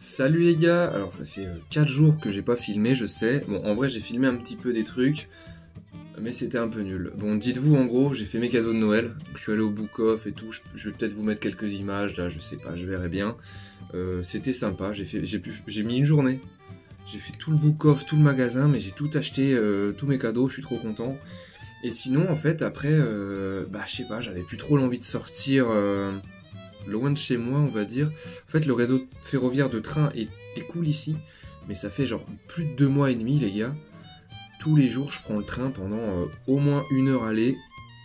Salut les gars, alors ça fait 4 jours que j'ai pas filmé, je sais. Bon, en vrai j'ai filmé un petit peu des trucs, mais c'était un peu nul. Bon, dites-vous en gros, j'ai fait mes cadeaux de Noël, donc je suis allé au Book Off et tout, je vais peut-être vous mettre quelques images là, je sais pas, je verrai bien. C'était sympa, j'ai mis une journée. J'ai fait tout le Book Off, tout le magasin, mais j'ai tout acheté, tous mes cadeaux, je suis trop content. Et sinon, en fait, après, je sais pas, j'avais plus trop l'envie de sortir loin de chez moi, on va dire. En fait, le réseau ferroviaire de train est cool ici, mais ça fait genre plus de 2 mois et demi, les gars. Tous les jours, je prends le train pendant au moins 1 heure aller,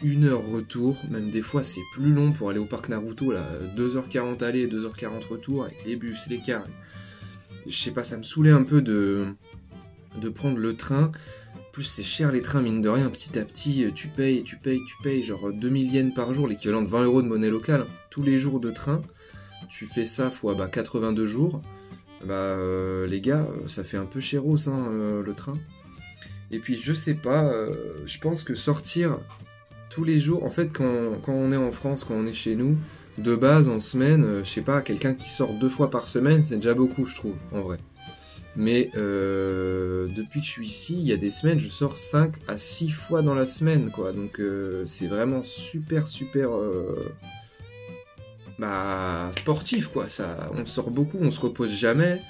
1 heure retour. Même des fois, c'est plus long pour aller au parc Naruto, là, 2h40 aller et 2h40 retour, avec les bus, les cars. Je sais pas, ça me saoulait un peu de prendre le train. Plus c'est cher les trains, mine de rien, petit à petit, tu payes, genre 2000 yens par jour, l'équivalent de 20 euros de monnaie locale. Tous les jours de train, tu fais ça fois 82 jours, les gars, ça fait un peu chéros, hein, le train. Et puis je sais pas, je pense que sortir tous les jours, en fait quand on est en France, quand on est chez nous, de base en semaine, je sais pas, quelqu'un qui sort 2 fois par semaine, c'est déjà beaucoup je trouve, en vrai. Mais depuis que je suis ici, il y a des semaines, je sors 5 à 6 fois dans la semaine, quoi. Donc c'est vraiment super sportif, quoi. Ça, on sort beaucoup, on se repose jamais.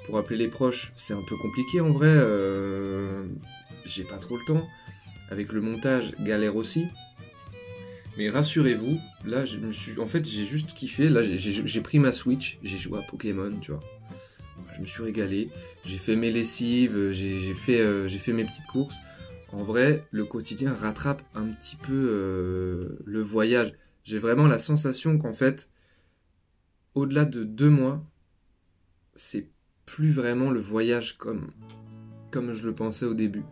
Pour appeler les proches, c'est un peu compliqué en vrai. J'ai pas trop le temps. Avec le montage, galère aussi. Mais rassurez-vous, là, en fait, j'ai juste kiffé. Là, j'ai pris ma Switch, j'ai joué à Pokémon, tu vois. Je me suis régalé, j'ai fait mes lessives, j'ai fait mes petites courses. En vrai, le quotidien rattrape un petit peu le voyage. J'ai vraiment la sensation qu'en fait, au-delà de 2 mois, c'est plus vraiment le voyage comme je le pensais au début.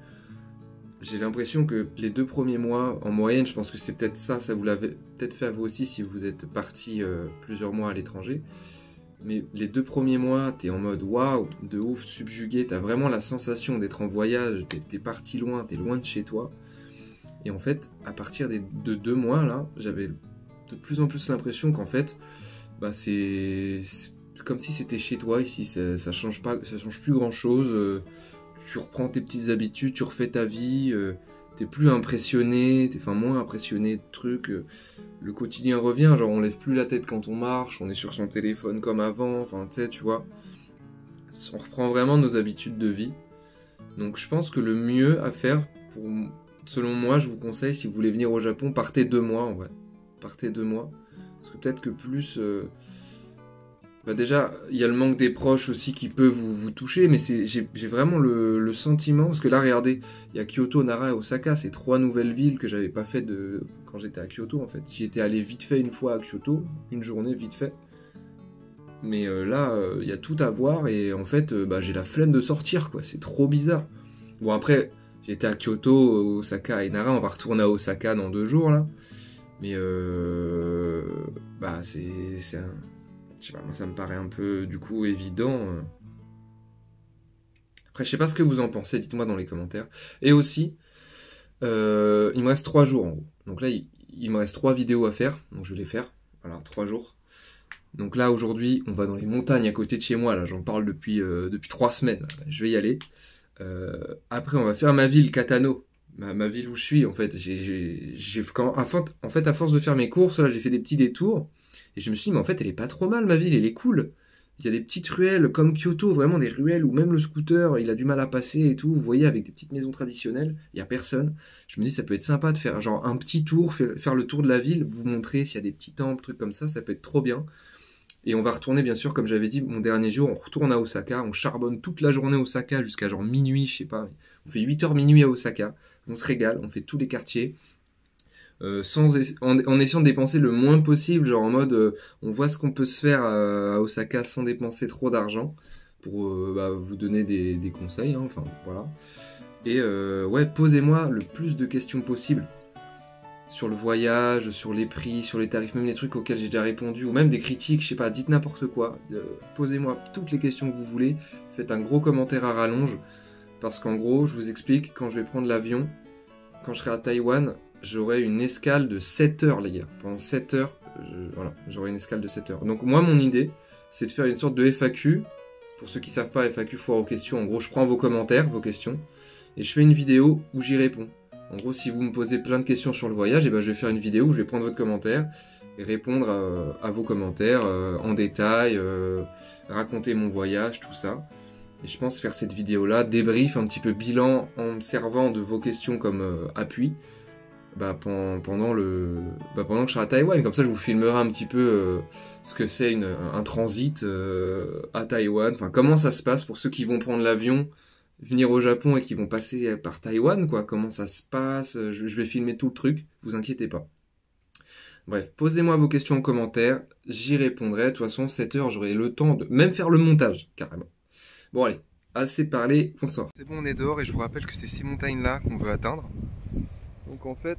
J'ai l'impression que les 2 premiers mois, en moyenne, je pense que c'est peut-être ça vous l'avez peut-être fait à vous aussi si vous êtes parti plusieurs mois à l'étranger. Mais les 2 premiers mois, t'es en mode waouh, de ouf, subjugué, t'as vraiment la sensation d'être en voyage, t'es parti loin, t'es loin de chez toi. Et en fait, à partir de 2 mois, là, j'avais de plus en plus l'impression qu'en fait, c'est comme si c'était chez toi ici, ça change pas, ça change plus grand chose. Tu reprends tes petites habitudes, tu refais ta vie, t'es plus impressionné, moins impressionné de trucs. Le quotidien revient, genre on lève plus la tête quand on marche, on est sur son téléphone comme avant, tu vois. On reprend vraiment nos habitudes de vie. Donc je pense que le mieux à faire, selon moi, je vous conseille, si vous voulez venir au Japon, partez 2 mois en vrai. Partez 2 mois. Parce que peut-être que plus... déjà, il y a le manque des proches aussi qui peut vous toucher, mais j'ai vraiment le sentiment, parce que là, regardez, il y a Kyoto, Nara et Osaka, c'est 3 nouvelles villes que j'avais pas fait quand j'étais à Kyoto, en fait. J'y étais allé vite fait une fois à Kyoto, une journée vite fait. Mais là, il y a tout à voir, et en fait, j'ai la flemme de sortir, quoi, c'est trop bizarre. Bon, après, j'étais à Kyoto, Osaka et Nara, on va retourner à Osaka dans 2 jours, là. Mais c'est un... Je sais pas, moi ça me paraît un peu du coup évident. Après je sais pas ce que vous en pensez, dites-moi dans les commentaires. Et aussi, il me reste 3 jours en gros. Donc là il me reste 3 vidéos à faire, donc je vais les faire. Voilà, 3 jours. Donc là aujourd'hui on va dans les montagnes à côté de chez moi, là j'en parle depuis 3 semaines. Je vais y aller. Après on va faire ma ville, Katano. Ma ville où je suis, en fait, en fait, à force de faire mes courses, là, j'ai fait des petits détours, et je me suis dit, mais en fait, elle est pas trop mal, ma ville, elle est cool. Il y a des petites ruelles, comme Kyoto, vraiment des ruelles où même le scooter, il a du mal à passer et tout, vous voyez, avec des petites maisons traditionnelles, il y a personne. Je me dis, ça peut être sympa de faire, genre, un petit tour, faire le tour de la ville, vous montrer s'il y a des petits temples, trucs comme ça peut être trop bien. Et on va retourner, bien sûr, comme j'avais dit, mon dernier jour, on retourne à Osaka, on charbonne toute la journée à Osaka jusqu'à genre minuit, je sais pas. On fait 8h minuit à Osaka, on se régale, on fait tous les quartiers, en essayant de dépenser le moins possible, genre en mode, on voit ce qu'on peut se faire à Osaka sans dépenser trop d'argent, pour vous donner des conseils, hein, enfin voilà. Et ouais, posez-moi le plus de questions possible. Sur le voyage, sur les prix, sur les tarifs, même les trucs auxquels j'ai déjà répondu, ou même des critiques, je sais pas, dites n'importe quoi. Posez-moi toutes les questions que vous voulez, faites un gros commentaire à rallonge, parce qu'en gros, je vous explique, quand je vais prendre l'avion, quand je serai à Taïwan, j'aurai une escale de 7 heures, les gars. Pendant 7 heures, voilà, j'aurai une escale de 7 heures. Donc moi, mon idée, c'est de faire une sorte de FAQ, Pour ceux qui savent pas, FAQ foire aux questions, en gros je prends vos commentaires, vos questions, et je fais une vidéo où j'y réponds. En gros, si vous me posez plein de questions sur le voyage, et ben je vais faire une vidéo où je vais prendre votre commentaire et répondre à vos commentaires en détail, raconter mon voyage, tout ça. Et je pense faire cette vidéo-là, débrief, un petit peu bilan, en me servant de vos questions comme appui, pendant que je serai à Taïwan. Comme ça, je vous filmerai un petit peu ce que c'est un transit à Taïwan. Enfin, comment ça se passe pour ceux qui vont prendre l'avion, venir au Japon et qui vont passer par Taïwan, quoi. Comment ça se passe, je vais filmer tout le truc, vous inquiétez pas. Bref, posez-moi vos questions en commentaire, j'y répondrai. De toute façon, 7 heures, j'aurai le temps de même faire le montage, carrément. Bon allez, assez parlé, on sort. C'est bon, on est dehors et je vous rappelle que c'est ces montagnes-là qu'on veut atteindre. Donc en fait,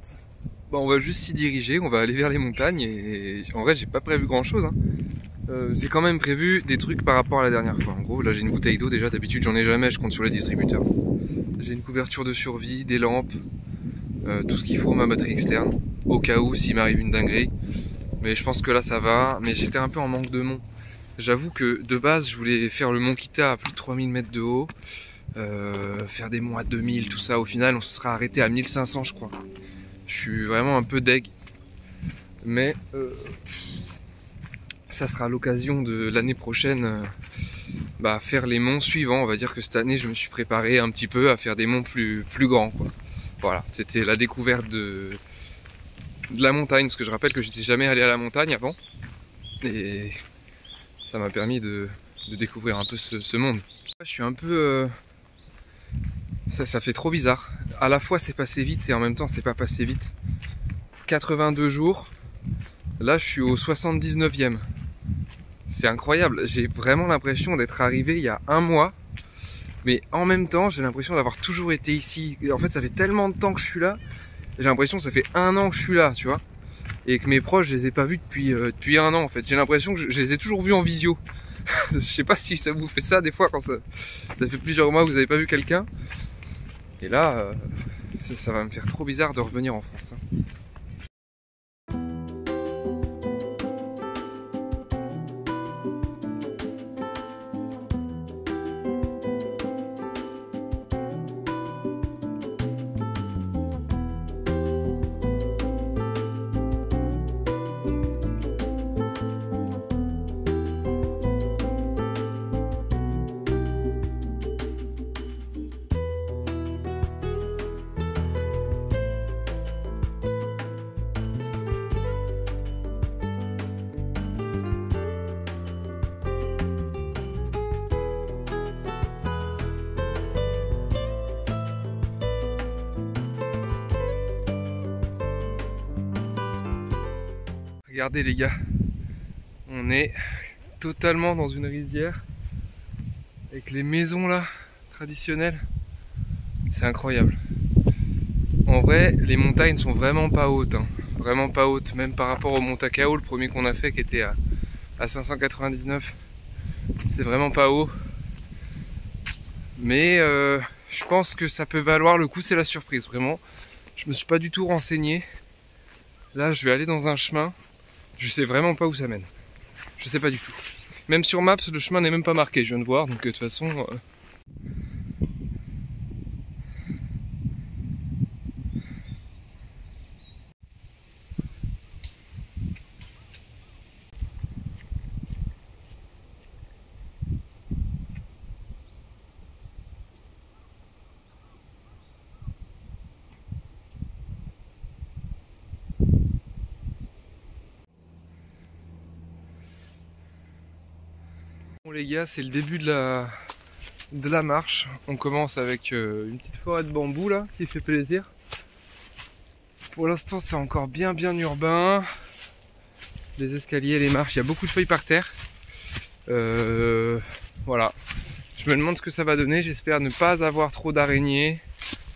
on va juste s'y diriger, on va aller vers les montagnes et en vrai, j'ai pas prévu grand-chose, hein. J'ai quand même prévu des trucs par rapport à la dernière fois. En gros, là j'ai une bouteille d'eau déjà, d'habitude j'en ai jamais, je compte sur les distributeurs. J'ai une couverture de survie, des lampes, tout ce qu'il faut, ma batterie externe, au cas où s'il m'arrive une dinguerie. Mais je pense que là ça va, mais j'étais un peu en manque de monts. J'avoue que de base je voulais faire le mont Kita à plus de 3000 mètres de haut, faire des monts à 2000, tout ça. Au final on se sera arrêté à 1500 je crois. Je suis vraiment un peu deg. Mais ça sera l'occasion de l'année prochaine faire les monts suivants. On va dire que cette année je me suis préparé un petit peu à faire des monts plus grands, quoi. Voilà, c'était la découverte de la montagne, parce que je rappelle que j'étais jamais allé à la montagne avant. Et ça m'a permis de découvrir un peu ce monde. Je suis un peu... Ça fait trop bizarre. À la fois c'est passé vite et en même temps c'est pas passé vite. 82 jours. Là je suis au 79e. C'est incroyable. J'ai vraiment l'impression d'être arrivé il y a un mois. Mais en même temps j'ai l'impression d'avoir toujours été ici. En fait ça fait tellement de temps que je suis là. J'ai l'impression que ça fait un an que je suis là, tu vois. Et que mes proches, je les ai pas vus depuis un an en fait. J'ai l'impression que je les ai toujours vus en visio. Je sais pas si ça vous fait ça des fois quand ça fait plusieurs mois que vous n'avez pas vu quelqu'un. Et là, ça va me faire trop bizarre de revenir en France, hein. Regardez les gars, on est totalement dans une rizière avec les maisons là, traditionnelles. C'est incroyable. En vrai, les montagnes sont vraiment pas hautes, hein. Vraiment pas hautes, même par rapport au Mont Takao, le premier qu'on a fait qui était à 599. C'est vraiment pas haut. Mais je pense que ça peut valoir le coup, c'est la surprise, vraiment. Je me suis pas du tout renseigné. Là, je vais aller dans un chemin. Je sais vraiment pas où ça mène. Je sais pas du tout. Même sur Maps, le chemin n'est même pas marqué, je viens de voir. Donc de toute façon... Bon les gars, c'est le début de la marche. On commence avec une petite forêt de bambou là, qui fait plaisir. Pour l'instant c'est encore bien urbain. Les escaliers, les marches, il y a beaucoup de feuilles par terre. Voilà. Je me demande ce que ça va donner. J'espère ne pas avoir trop d'araignées.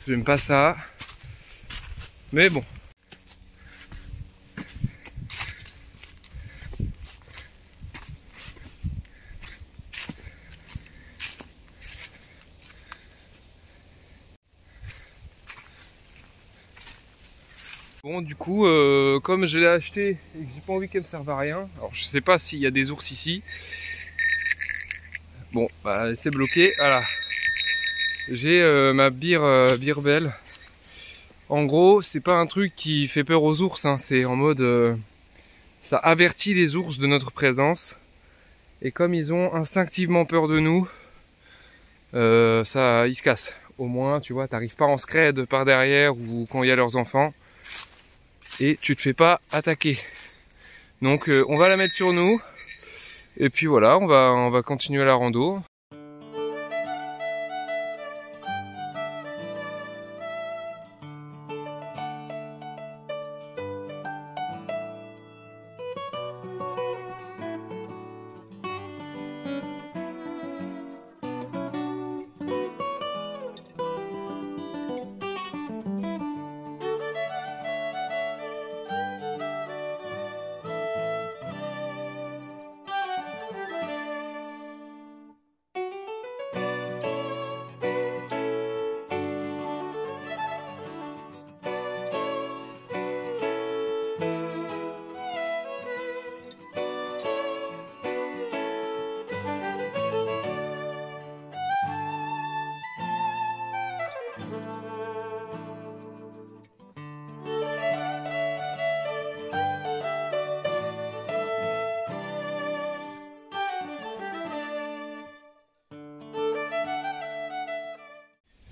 J'aime pas ça. Mais bon. Bon du coup comme je l'ai acheté et que j'ai pas envie qu'elle me serve à rien, alors je sais pas s'il y a des ours ici, Bon, bah c'est bloqué, voilà. J'ai ma Bearbell. En gros, c'est pas un truc qui fait peur aux ours, hein. C'est en mode... ça avertit les ours de notre présence. Et comme ils ont instinctivement peur de nous, ils se cassent. Au moins, tu vois, t'arrives pas en scred par derrière ou quand il y a leurs enfants. Et tu te fais pas attaquer. Donc on va la mettre sur nous. Et puis voilà, on va continuer la rando.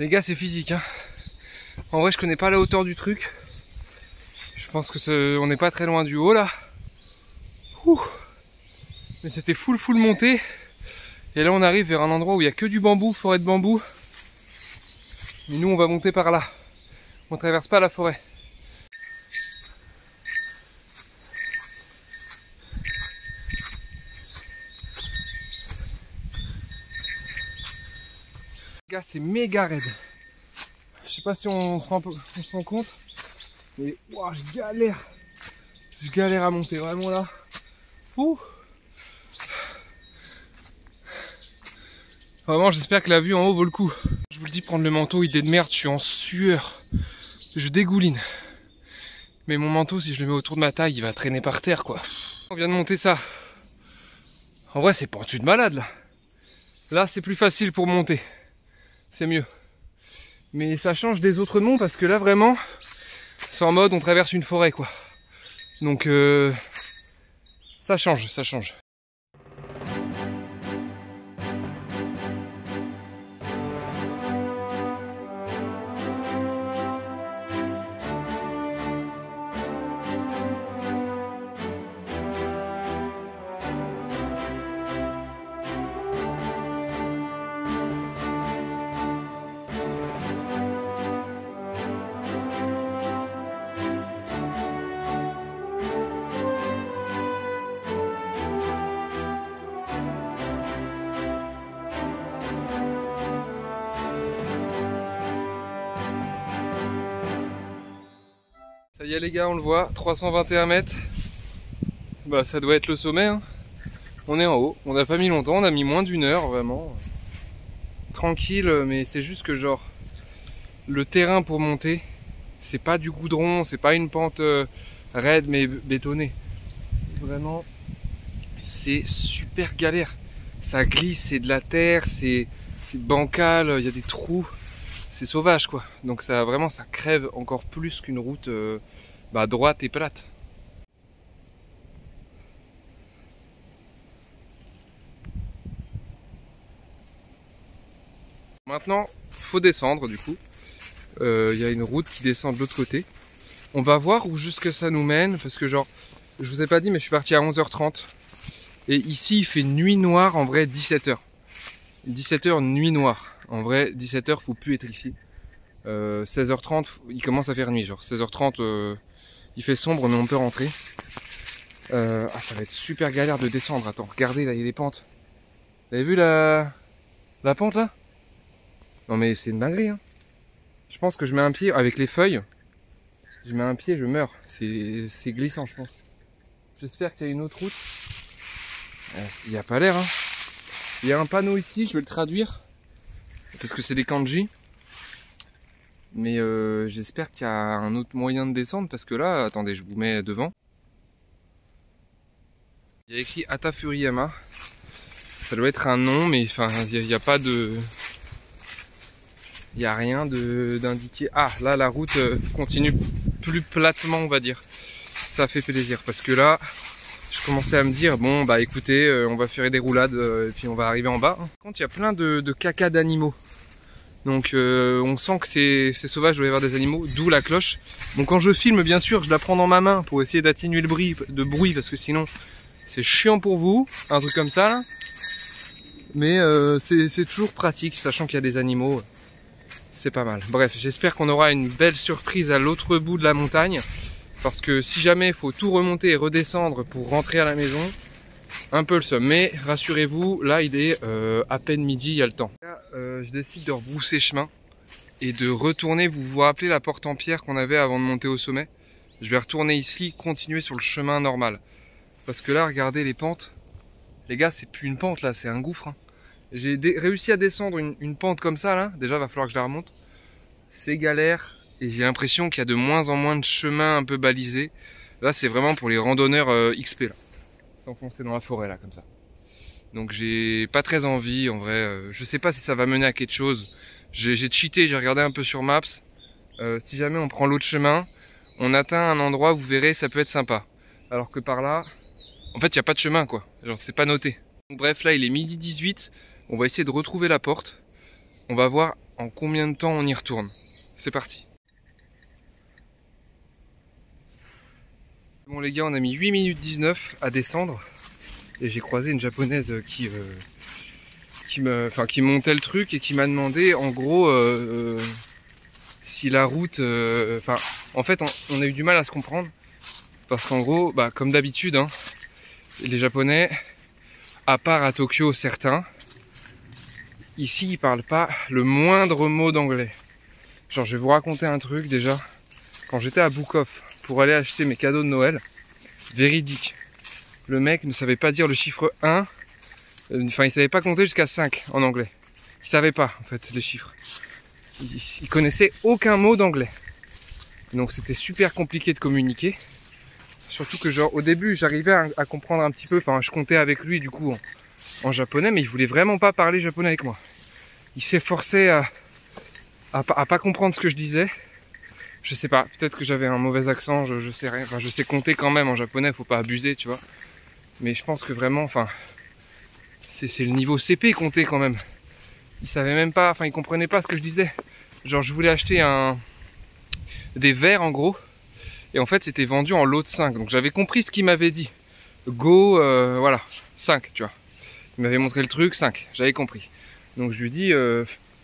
Les gars, c'est physique, hein. En vrai, je connais pas la hauteur du truc. Je pense que on n'est pas très loin du haut là. Ouh. Mais c'était full montée. Et là, on arrive vers un endroit où il y a que du bambou, forêt de bambou. Mais nous, on va monter par là. On traverse pas la forêt. Les gars, c'est méga raide. Je sais pas si on se rend compte, mais wow, je galère à monter vraiment là. Ouh. Vraiment, j'espère que la vue en haut vaut le coup. Je vous le dis, prendre le manteau, idée de merde, je suis en sueur, je dégouline. Mais mon manteau, si je le mets autour de ma taille, il va traîner par terre quoi. On vient de monter ça. En vrai, c'est pentu de malade là. Là, c'est plus facile pour monter. C'est mieux. Mais ça change des autres monts parce que là vraiment c'est en mode on traverse une forêt quoi. Donc ça change. Ça y est les gars, on le voit, 321 mètres. Bah ça doit être le sommet, hein. On est en haut, on n'a pas mis longtemps, on a mis moins d'une heure vraiment. Tranquille, mais c'est juste que genre, le terrain pour monter, c'est pas du goudron, c'est pas une pente raide mais bétonnée. Vraiment, c'est super galère. Ça glisse, c'est de la terre, c'est bancal, il y a des trous. C'est sauvage quoi, donc ça vraiment ça crève encore plus qu'une route droite et plate. Maintenant faut descendre du coup, y a une route qui descend de l'autre côté. On va voir où jusque ça nous mène parce que genre, je vous ai pas dit mais je suis parti à 11h30 et ici il fait nuit noire en vrai 17h. 17h nuit noire, en vrai 17h faut plus être ici. 16h30 il commence à faire nuit, genre 16h30 il fait sombre mais on peut rentrer. Ah ça va être super galère de descendre, attends regardez là il y a des pentes. Vous avez vu la pente là? Non mais c'est une dinguerie hein. Je pense que je mets un pied avec les feuilles, je mets un pied je meurs, c'est glissant je pense. J'espère qu'il y a une autre route. Il n'y a pas l'air hein. Il y a un panneau ici, je vais le traduire parce que c'est des kanji. Mais j'espère qu'il y a un autre moyen de descendre parce que là, attendez, je vous mets devant. Il y a écrit Ata Furiyama. Ça doit être un nom, mais enfin, il n'y a pas de... Il n'y a rien d'indiqué. Ah, là, la route continue plus platement, on va dire. Ça fait plaisir, parce que là, je commençais à me dire, bon, bah écoutez, on va faire des roulades, et puis on va arriver en bas. Par contre, il y a plein de caca d'animaux. Donc, on sent que c'est sauvage, il doit y avoir des animaux, d'où la cloche. Donc, quand je filme, bien sûr, je la prends dans ma main pour essayer d'atténuer le bruit, parce que sinon, c'est chiant pour vous, un truc comme ça, là. Mais c'est toujours pratique, sachant qu'il y a des animaux. C'est pas mal. Bref, j'espère qu'on aura une belle surprise à l'autre bout de la montagne. Parce que si jamais il faut tout remonter et redescendre pour rentrer à la maison, un peu le seum. Mais rassurez-vous, là il est à peine midi, il y a le temps. Là, je décide de rebrousser chemin et de retourner. Vous vous rappelez la porte en pierre qu'on avait avant de monter au sommet? Je vais retourner ici, continuer sur le chemin normal. Parce que là, regardez les pentes. Les gars, c'est plus une pente là, c'est un gouffre. Hein. J'ai réussi à descendre une pente comme ça là. Déjà, il va falloir que je la remonte. C'est galère et j'ai l'impression qu'il y a de moins en moins de chemins un peu balisés. Là, c'est vraiment pour les randonneurs XP là. S'enfoncer dans la forêt là, comme ça. Donc, j'ai pas très envie en vrai. Je sais pas si ça va mener à quelque chose. J'ai cheaté, j'ai regardé un peu sur Maps. Si jamais on prend l'autre chemin, on atteint un endroit, vous verrez, ça peut être sympa. Alors que par là, en fait, il n'y a pas de chemin quoi. Genre, c'est pas noté. Donc, bref, là, il est midi 18. On va essayer de retrouver la porte. On va voir en combien de temps on y retourne. C'est parti. Bon les gars, on a mis 8 minutes 19 à descendre. Et j'ai croisé une japonaise qui montait le truc et qui m'a demandé en gros si la route... en fait, on a eu du mal à se comprendre. Parce qu'en gros, bah, comme d'habitude, hein, les Japonais, à part à Tokyo certains, ici, ils parlent pas le moindre mot d'anglais. Genre, je vais vous raconter un truc déjà. Quand j'étais à Bukov pour aller acheter mes cadeaux de Noël, véridique. Le mec ne savait pas dire le chiffre 1. Enfin, il savait pas compter jusqu'à 5 en anglais. Il savait pas, en fait, les chiffres. Il connaissait aucun mot d'anglais. Donc, c'était super compliqué de communiquer. Surtout que, genre, au début, j'arrivais à comprendre un petit peu. Enfin, je comptais avec lui, du coup, en japonais, mais il voulait vraiment pas parler japonais avec moi. Il s'efforçait à pas comprendre ce que je disais. Je sais pas, peut-être que j'avais un mauvais accent, je sais rien. Enfin, je sais compter quand même en japonais, faut pas abuser, tu vois. Mais je pense que vraiment, enfin, c'est le niveau CP compter quand même. Il savait même pas, enfin, il comprenait pas ce que je disais. Genre, je voulais acheter des verres en gros, et en fait, c'était vendu en lot de 5. Donc, j'avais compris ce qu'il m'avait dit. Go, voilà, 5, tu vois. Il m'avait montré le truc, 5, j'avais compris. Donc, je lui dis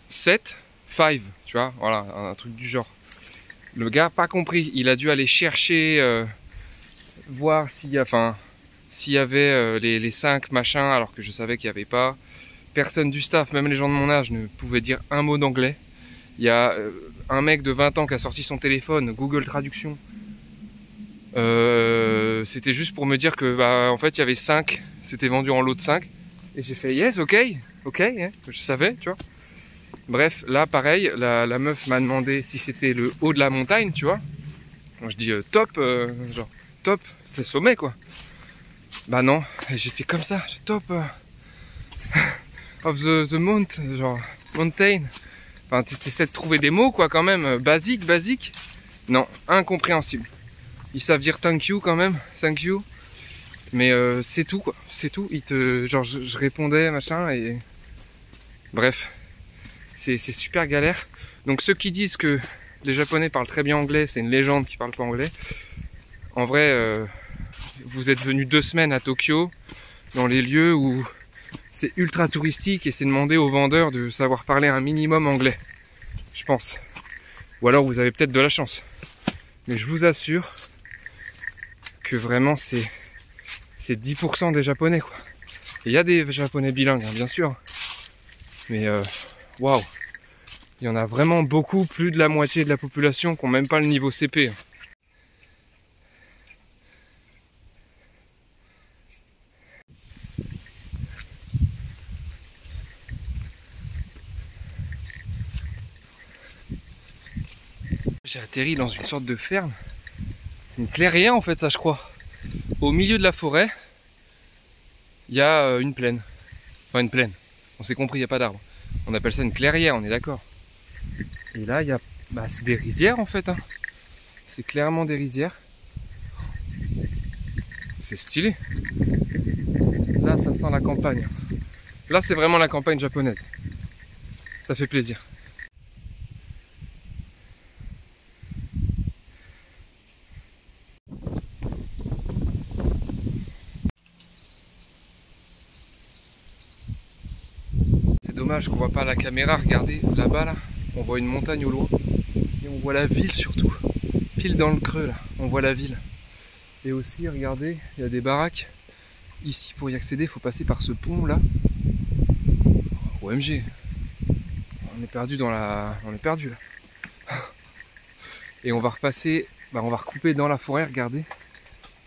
7, 5, tu vois, voilà, un truc du genre. Le gars pas compris, il a dû aller chercher, voir s'il y avait les 5 machins, alors que je savais qu'il n'y avait pas. Personne du staff, même les gens de mon âge, ne pouvait dire un mot d'anglais. Il y a un mec de 20 ans qui a sorti son téléphone, Google Traduction. C'était juste pour me dire que, bah, en fait, il y avait 5, c'était vendu en lot de 5. Et j'ai fait yes, ok, hein, je savais, tu vois. Bref, là pareil, la meuf m'a demandé si c'était le haut de la montagne, tu vois. Donc, je dis top, genre top, c'est sommet quoi. Bah non, j'ai fait comme ça, top of the mount, genre mountain. Enfin, t'essaies de trouver des mots quoi quand même, basique. Non, incompréhensible. Ils savent dire thank you quand même, thank you. Mais c'est tout quoi, c'est tout. Genre je répondais machin et bref. C'est super galère. Donc ceux qui disent que les Japonais parlent très bien anglais, c'est une légende qui parle pas anglais. En vrai, vous êtes venus 2 semaines à Tokyo, dans les lieux où c'est ultra touristique et c'est demandé aux vendeurs de savoir parler un minimum anglais, je pense. Ou alors vous avez peut-être de la chance. Mais je vous assure que vraiment c'est 10% des Japonais quoi. Il y a des Japonais bilingues, hein, bien sûr. Mais waouh, il y en a vraiment beaucoup, plus de la moitié de la population qui n'ont même pas le niveau CP. J'ai atterri dans une sorte de ferme. C'est une clairière en fait, ça je crois. Au milieu de la forêt, il y a une plaine. Enfin une plaine. On s'est compris, il n'y a pas d'arbres. On appelle ça une clairière, on est d'accord. Et là, il y a... Bah, c'est des rizières en fait. Hein. C'est clairement des rizières. C'est stylé. Là, ça sent la campagne. Là, c'est vraiment la campagne japonaise. Ça fait plaisir. C'est dommage qu'on voit pas la caméra. Regardez, là-bas, là, on voit une montagne au loin. Et on voit la ville surtout. Pile dans le creux, là, on voit la ville. Et aussi, regardez, il y a des baraques. Ici, pour y accéder, il faut passer par ce pont là. OMG. On est perdu dans la... On est perdu là. Et on va repasser, on va recouper dans la forêt, regardez.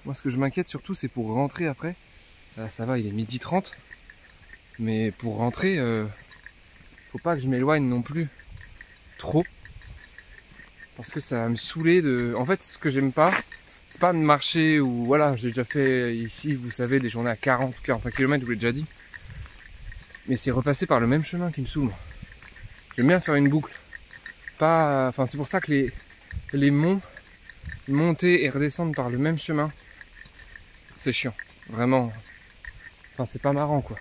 Moi, ce que je m'inquiète surtout, c'est pour rentrer après. Là, ça va, il est 12h30. Mais pour rentrer, faut pas que je m'éloigne non plus trop. Parce que ça va me saouler de... En fait, ce que j'aime pas, c'est pas de marcher ou voilà, j'ai déjà fait ici, vous savez, des journées à 40 ou 45 km, je vous l'ai déjà dit. Mais c'est repasser par le même chemin qui me saoule. J'aime bien faire une boucle. Pas... Enfin, c'est pour ça que les monts, monter et redescendre par le même chemin, c'est chiant. Vraiment. Enfin, c'est pas marrant, quoi.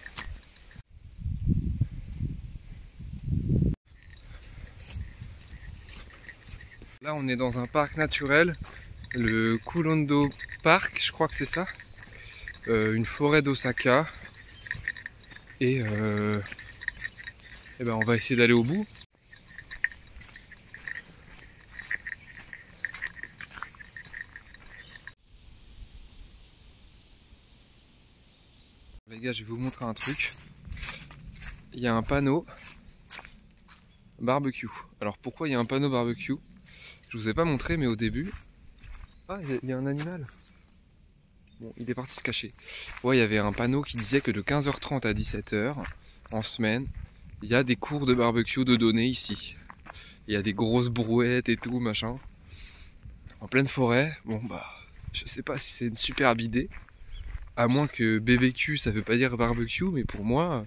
Là, on est dans un parc naturel. Le Kulondo Park, je crois que c'est ça. Une forêt d'Osaka. Et ben on va essayer d'aller au bout. Les gars, je vais vous montrer un truc. Il y a un panneau barbecue. Alors pourquoi il y a un panneau barbecue? Je vous ai pas montré, mais au début... Ah, il y a un animal. Bon, il est parti se cacher. Ouais, il y avait un panneau qui disait que de 15h30 à 17h, en semaine, il y a des cours de barbecue de données ici. Il y a des grosses brouettes et tout, machin. En pleine forêt. Bon, bah, je sais pas si c'est une superbe idée. À moins que BBQ, ça veut pas dire barbecue, mais pour moi,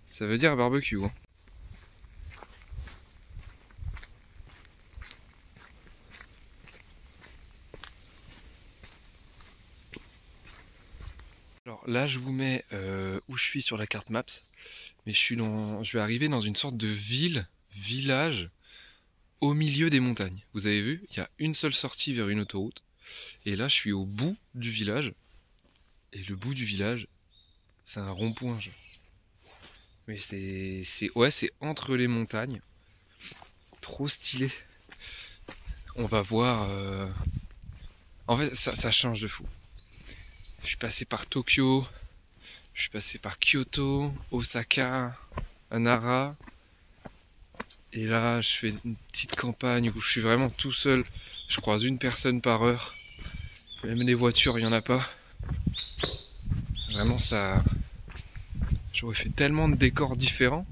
ça veut dire barbecue. Hein. Alors là, je vous mets où je suis sur la carte Maps, mais je vais arriver dans une sorte de village, au milieu des montagnes. Vous avez vu, il y a une seule sortie vers une autoroute, et là, je suis au bout du village, et le bout du village, c'est un rond-point. Mais c'est entre les montagnes, trop stylé. On va voir. En fait, ça change de fou. Je suis passé par Tokyo, je suis passé par Kyoto, Osaka, Nara. Et là, je fais une petite campagne où je suis vraiment tout seul. Je croise une personne par heure. Même les voitures, il n'y en a pas. Vraiment, ça... J'aurais fait tellement de décors différents.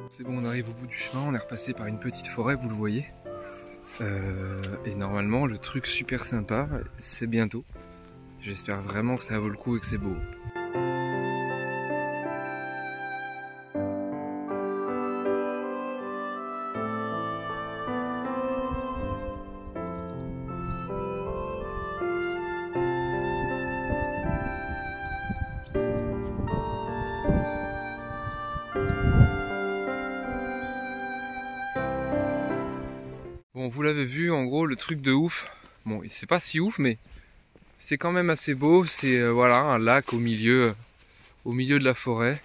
C'est bon, on arrive au bout du chemin, on est repassé par une petite forêt, vous le voyez. Et normalement, le truc super sympa, c'est bientôt. J'espère vraiment que ça vaut le coup et que c'est beau. Bon, vous l'avez vu, en gros, le truc de ouf. Bon, c'est pas si ouf, mais c'est quand même assez beau. C'est voilà, un lac au milieu de la forêt.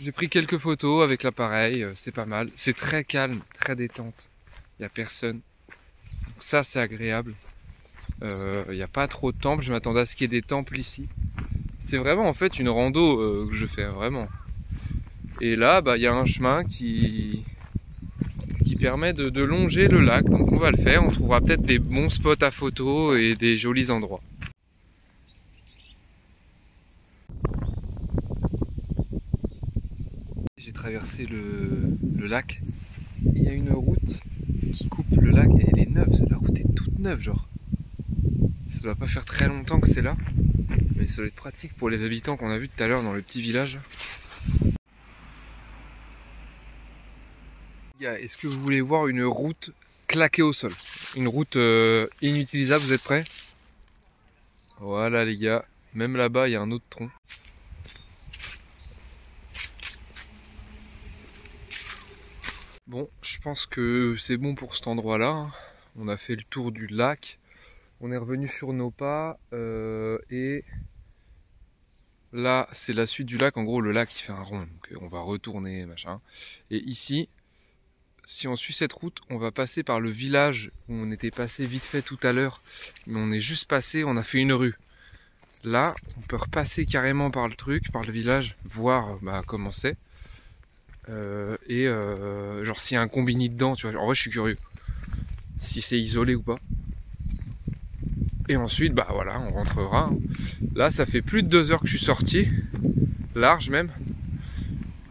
J'ai pris quelques photos avec l'appareil, c'est pas mal. C'est très calme, très détente. Il n'y a personne. Donc ça, c'est agréable. Il n'y a pas trop de temples. Je m'attendais à ce qu'il y ait des temples ici. C'est vraiment en fait une rando que je fais, vraiment. Et là, il y a un chemin qui permet de longer le lac, donc on va le faire, on trouvera peut-être des bons spots à photo et des jolis endroits. J'ai traversé le lac. Il y a une route qui coupe le lac et elle est neuve. La route est toute neuve, genre. Ça doit pas faire très longtemps que c'est là. Mais ça doit être pratique pour les habitants qu'on a vu tout à l'heure dans le petit village. Est-ce que vous voulez voir une route claquée au sol? Une route inutilisable, vous êtes prêts? Voilà les gars. Même là-bas, il y a un autre tronc. Bon, je pense que c'est bon pour cet endroit-là. On a fait le tour du lac. On est revenu sur nos pas. Et là, c'est la suite du lac. En gros, le lac, il fait un rond. Donc, on va retourner, machin. Et ici, si on suit cette route, on va passer par le village où on était passé vite fait tout à l'heure. Mais on est juste passé, on a fait une rue. Là, on peut repasser carrément par le truc, par le village, voir comment c'est. Genre s'il y a un combini dedans, tu vois. En vrai, je suis curieux. Si c'est isolé ou pas. Et ensuite, bah voilà, on rentrera. Là, ça fait plus de 2 heures que je suis sorti. Large même.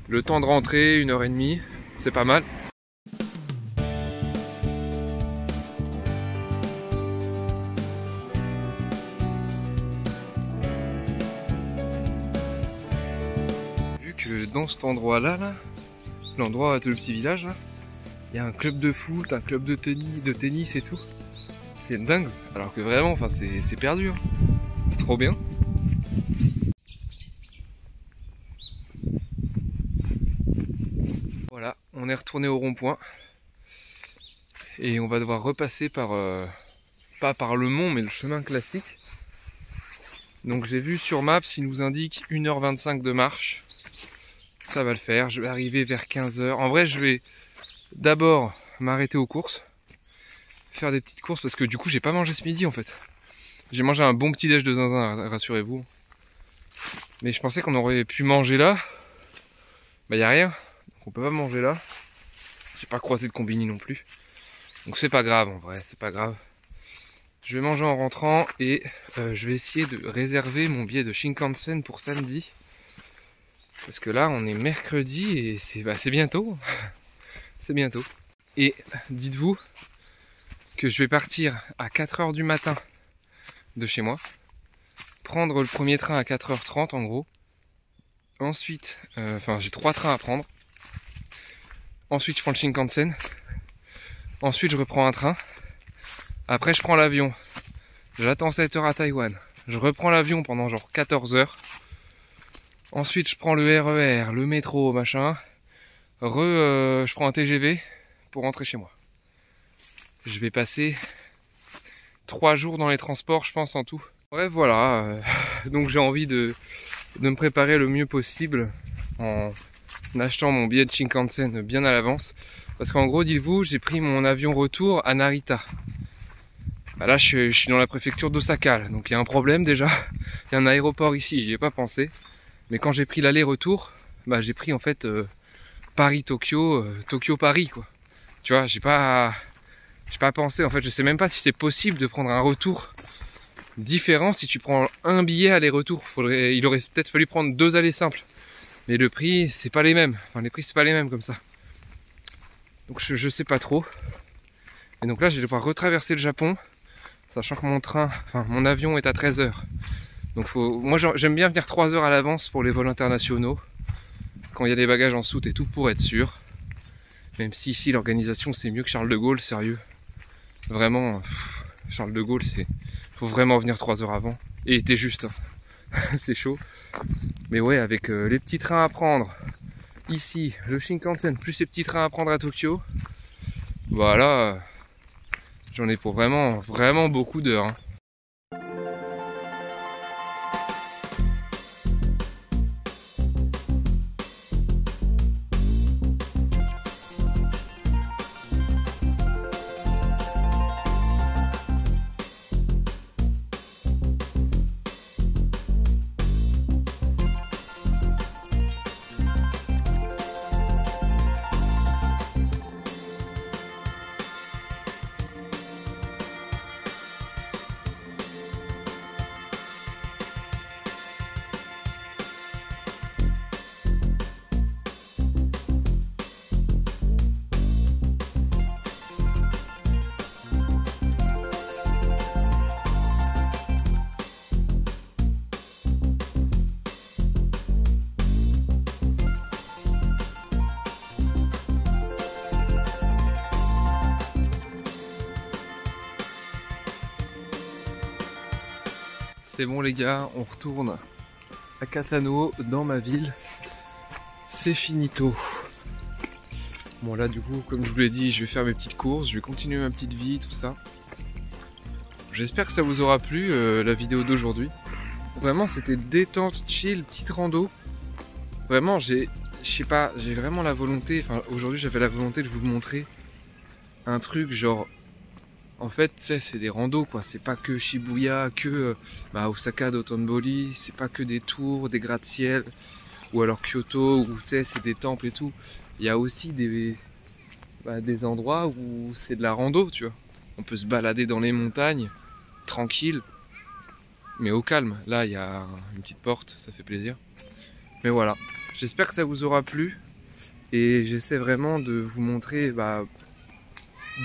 Le temps de rentrer, 1h30. C'est pas mal. Vu que dans cet endroit-là, l'endroit de le petit village, là, il y a un club de foot, un club de tennis et tout. C'est dingue. Alors que vraiment, enfin, c'est perdu. Hein. C'est trop bien. Voilà, on est retourné au rond-point. Et on va devoir repasser par, pas par le mont, mais le chemin classique. Donc j'ai vu sur Maps, il nous indique 1h25 de marche. Ça va le faire, je vais arriver vers 15h. En vrai, je vais d'abord m'arrêter aux courses. Faire des petites courses parce que du coup, j'ai pas mangé ce midi en fait. J'ai mangé un bon petit déj de zinzin, rassurez-vous. Mais je pensais qu'on aurait pu manger là. Bah y a rien, donc on peut pas manger là. J'ai pas croisé de combini non plus. Donc c'est pas grave en vrai, c'est pas grave. Je vais manger en rentrant et je vais essayer de réserver mon billet de Shinkansen pour samedi. Parce que là on est mercredi et c'est bientôt. C'est bientôt. Et dites-vous que je vais partir à 4h du matin de chez moi. Prendre le premier train à 4h30 en gros. Ensuite, j'ai 3 trains à prendre. Ensuite je prends le Shinkansen. Ensuite je reprends un train. Après je prends l'avion. J'attends 7h à Taïwan. Je reprends l'avion pendant genre 14h. Ensuite je prends le RER, le métro, machin. Je prends un TGV pour rentrer chez moi. Je vais passer 3 jours dans les transports, je pense, en tout. Bref, voilà. Donc j'ai envie de me préparer le mieux possible en achetant mon billet de Shinkansen bien à l'avance. Parce qu'en gros, dites-vous, j'ai pris mon avion retour à Narita. Bah là, je suis dans la préfecture d'Osaka, donc il y a un problème déjà. Il y a un aéroport ici, j'y ai pas pensé. Mais quand j'ai pris l'aller-retour, bah j'ai pris en fait Paris-Tokyo, Tokyo-Paris quoi. Tu vois, j'ai pas pensé, en fait, je sais même pas si c'est possible de prendre un retour différent si tu prends un billet aller-retour. Il aurait peut-être fallu prendre 2 allers simples. Mais le prix, c'est pas les mêmes. Enfin, les prix, c'est pas les mêmes comme ça. Donc je sais pas trop. Et donc là, je vais devoir retraverser le Japon, sachant que mon avion est à 13h. Donc moi, j'aime bien venir 3 heures à l'avance pour les vols internationaux. Quand il y a des bagages en soute et tout, pour être sûr. Même si ici, l'organisation, c'est mieux que Charles de Gaulle, sérieux. Vraiment, Charles de Gaulle, faut vraiment venir 3 heures avant. Et t'es juste, hein. C'est chaud. Mais ouais, avec les petits trains à prendre ici, le Shinkansen, plus les petits trains à prendre à Tokyo, voilà, j'en ai pour vraiment, vraiment beaucoup d'heures. Hein. C'est bon les gars, on retourne à Catano, dans ma ville. C'est finito. Bon là du coup, comme je vous l'ai dit, je vais faire mes petites courses, je vais continuer ma petite vie, tout ça. J'espère que ça vous aura plu, la vidéo d'aujourd'hui. Vraiment, c'était détente, chill, petite rando. Vraiment, je sais pas, j'ai vraiment la volonté, enfin aujourd'hui j'avais la volonté de vous montrer un truc genre... En fait, tu sais, c'est des randos quoi, c'est pas que Shibuya, que Osaka d'Otonbori, c'est pas que des tours, des gratte-ciel, ou alors Kyoto, où tu sais, c'est des temples et tout. Il y a aussi des endroits où c'est de la rando, tu vois. On peut se balader dans les montagnes, tranquille, mais au calme. Là, il y a une petite porte, ça fait plaisir. Mais voilà, j'espère que ça vous aura plu, et j'essaie vraiment de vous montrer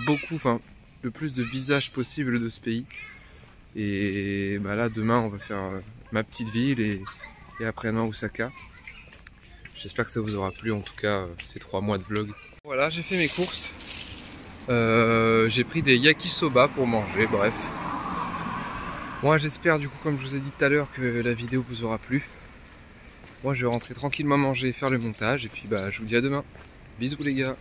beaucoup, enfin, le plus de visages possible de ce pays. Et là demain on va faire ma petite ville et après-demain Osaka. J'espère que ça vous aura plu en tout cas ces 3 mois de vlog. Voilà, j'ai fait mes courses. J'ai pris des yakisoba pour manger, bref. Moi j'espère du coup, comme je vous ai dit tout à l'heure, que la vidéo vous aura plu. Moi je vais rentrer tranquillement manger et faire le montage et puis je vous dis à demain. Bisous les gars.